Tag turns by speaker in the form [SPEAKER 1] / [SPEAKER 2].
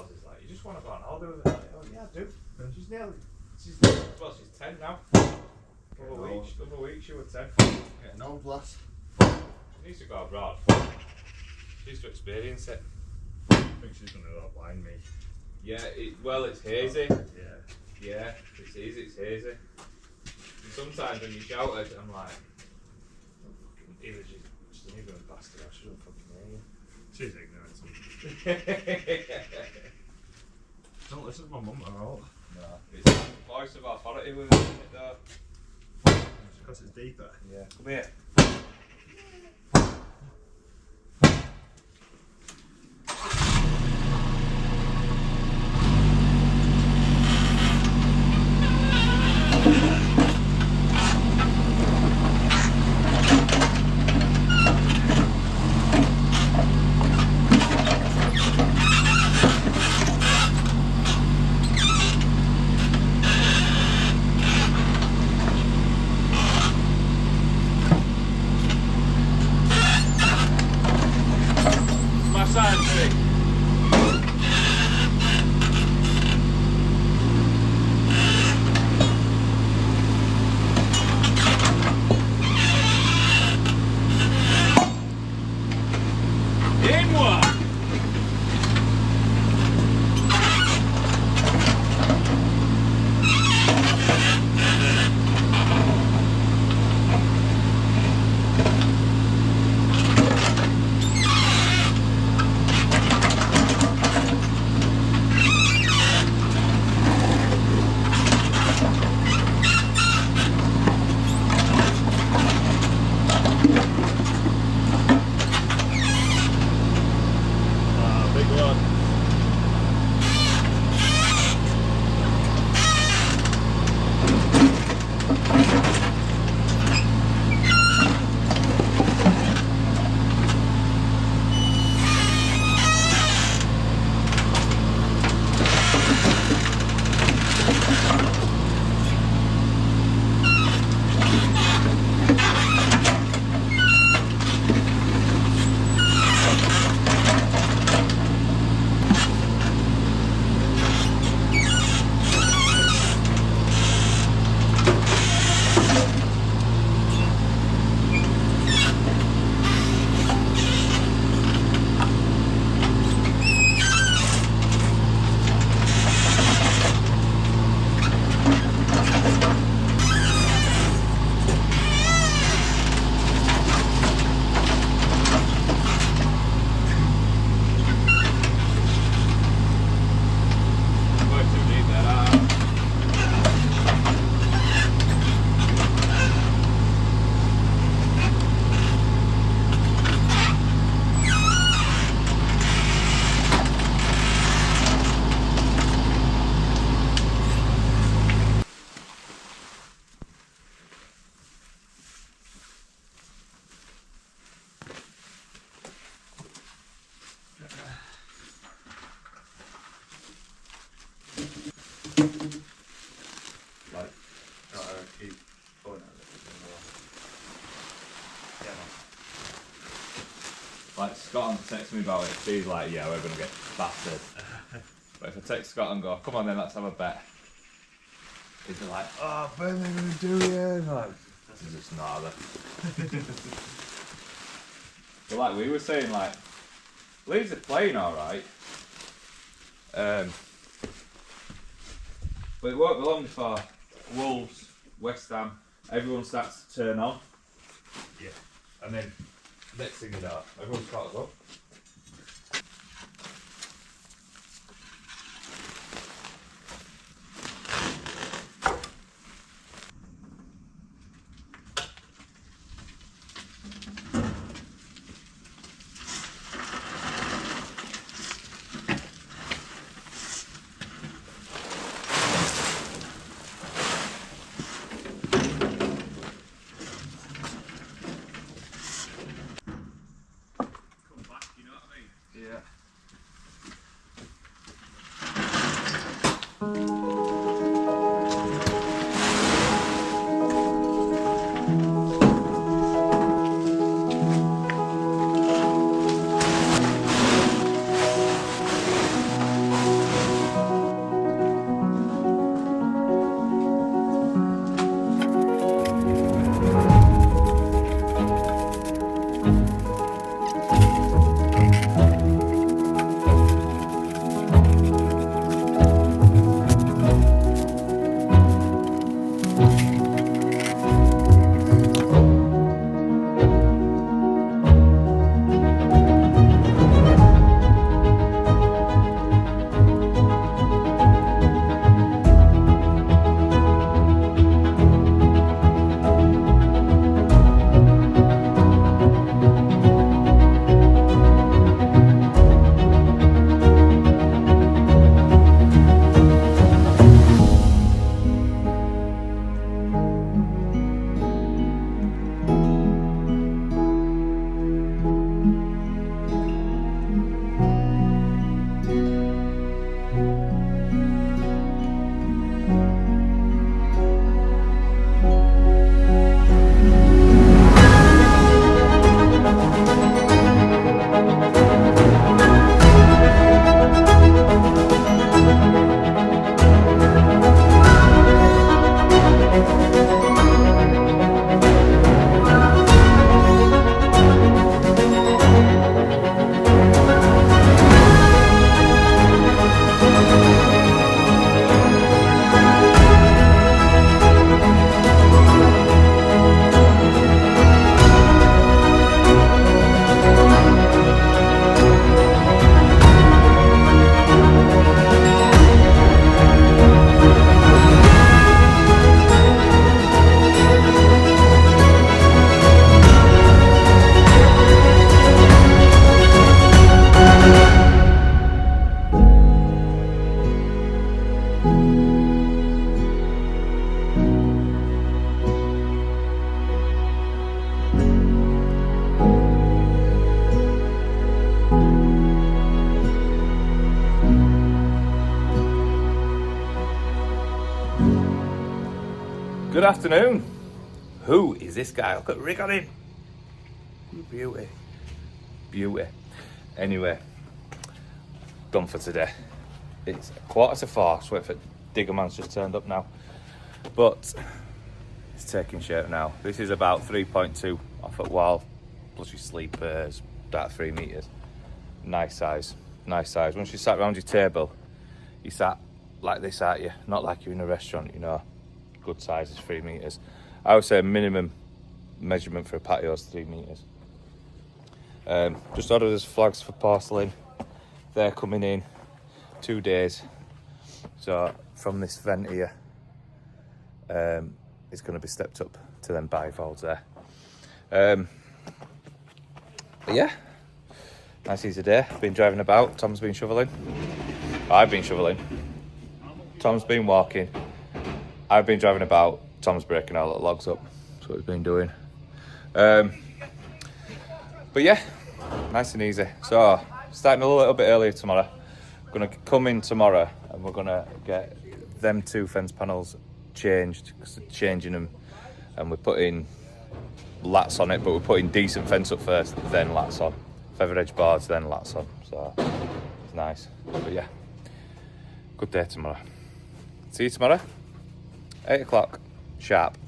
[SPEAKER 1] houses, like, you just want to go on holiday with her. Like, oh yeah, I do. She's 10 now. Other week she was 10.
[SPEAKER 2] Getting old, lass.
[SPEAKER 1] She needs to go abroad. She needs to experience it.
[SPEAKER 2] I think she's going to outline me.
[SPEAKER 1] Yeah, it's hazy.
[SPEAKER 2] Yeah,
[SPEAKER 1] it's hazy. And sometimes when you shout at her, I'm like, either she's an ignorant bastard or she doesn't fucking hear you.
[SPEAKER 2] she's ignorant. Don't listen to my mum at all.
[SPEAKER 1] No, it's the voice of authority with it, though.
[SPEAKER 2] Because it's deeper.
[SPEAKER 1] Yeah. Come here. Like, Scott texts me about it, she's like, yeah, we're going to get battered. But if I text Scott and go, come on then, let's have a bet. He'd be like, oh, what are they going to do here? And I'm like, this is just nada. But like we were saying, like, Leeds are playing alright. But it won't be long before Wolves, West Ham, everyone starts to turn on.
[SPEAKER 2] Yeah.
[SPEAKER 1] And then, next thing you know, everyone's caught us up. Good afternoon. Who is this guy? Look at Rick on him. Beauty. Beauty. Anyway, done for today. It's 4:15. Wait for Digger Man's just turned up now. But it's taking shape now. This is about 3.2 off at wall. Plus your sleepers, about 3 meters. Nice size. Nice size. Once you sat around your table, you sat like this, aren't you? Not like you're in a restaurant, you know. Good size is 3 meters. I would say minimum measurement for a patio is 3 meters. Just ordered us flags for porcelain. They're coming in 2 days. So from this vent here, it's going to be stepped up to them bifolds there. But yeah, nice easy day. Been driving about. Tom's been shoveling. I've been shoveling. Tom's been walking. I've been driving about. Tom's breaking our little logs up. That's what he's been doing. But yeah, nice and easy. So, starting a little bit earlier tomorrow. We're going to come in tomorrow and we're going to get them 2 fence panels changed. Changing them, and we're putting lats on it, but we're putting decent fence up first, then lats on. Feather edge boards, then lats on. So, it's nice. But yeah, good day tomorrow. See you tomorrow. 8 o'clock sharp.